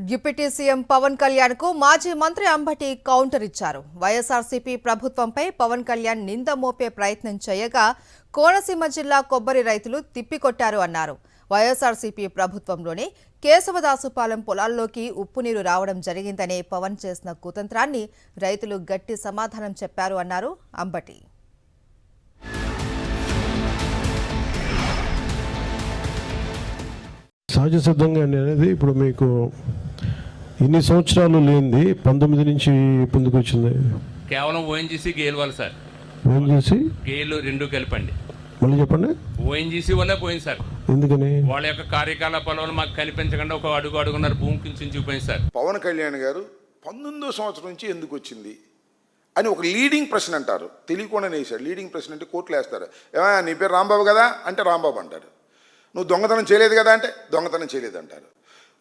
Deputy CM Pawan Kalyan కు మాజీ మంత్రి అంబటి కౌంటర్ ఇచ్చారు. వైఎస్ఆర్సీపీ ప్రభుత్వంపై పవన్ కళ్యాణ్ నింద మోపే ప్రయత్నం చేయగా కోనసీమ జిల్లా కొబ్బరి రైతులు తిప్పికొట్టారు అన్నారు. వైఎస్ఆర్సీపీ ప్రభుత్వంలోనే కేశవదాసుపాలెం పొలాల్లోకి ఉప్పు నీరు రావడం జరిగిందనే పవన్ చేసిన కుతంత్రాన్ని రైతులు గట్టి సమాధానం చెప్పారు అన్నారు అంబటి. సహజ సిద్ధంగా అనేది ఇప్పుడు మీకు ఇన్ని సంవత్సరాలు లేనిది 19 నుంచి ముందుకు వచ్చింది. కేవలం ఓఎన్జీసీ గేల్ వల్ల సార్. ఓఎన్జీసీ గేలు రెండు కలిపండి. మళ్ళీ చెప్పండి. ఓఎన్జీసీ వల్లే పోయింది సార్. ఎందుకని? వాళ్ళ యొక్క కార్యకలాపాల వల్ల మాకు కనిపించకుండా ఒక అడుగున్నర భూమి కించించిపోయింది సార్. పవన్ కళ్యాణ్ గారు 19వ సంవత్సరం నుంచి ఎందుకు వచ్చింది అని ఒక లీడింగ్ ప్రశ్న అంటారు. తెలియకుండానే వేశారు. లీడింగ్ ప్రశ్న అంటే కోర్టులు వేస్తారు. ఏమన్నా నీ పేరు రాంబాబు కదా అంటే రాంబాబు అంటారు. నువ్వు దొంగతనం చేయలేదు కదా అంటే దొంగతనం చేయలేదు అంటారు.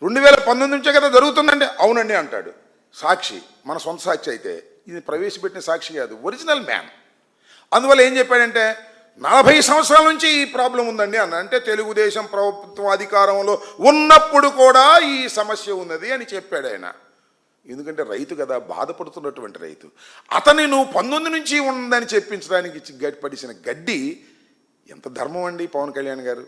2019 నుంచే కదా జరుగుతుందంటే అవునండి అంటాడు. సాక్షి మన సొంత సాక్షి అయితే ఇది ప్రవేశపెట్టిన సాక్షి కాదు, ఒరిజినల్ మ్యాన్. అందువల్ల ఏం చెప్పాడంటే 40 సంవత్సరాల నుంచి ఈ ప్రాబ్లం ఉందండి అన్న. అంటే తెలుగుదేశం ప్రభుత్వం అధికారంలో ఉన్నప్పుడు కూడా ఈ సమస్య ఉన్నది అని చెప్పాడు ఆయన. ఎందుకంటే రైతు కదా, బాధపడుతున్నటువంటి రైతు. అతన్ని నువ్వు 19 నుంచి ఉందని చెప్పించడానికి పడిసిన గడ్డి ఎంత ధర్మం అండి పవన్ కళ్యాణ్ గారు.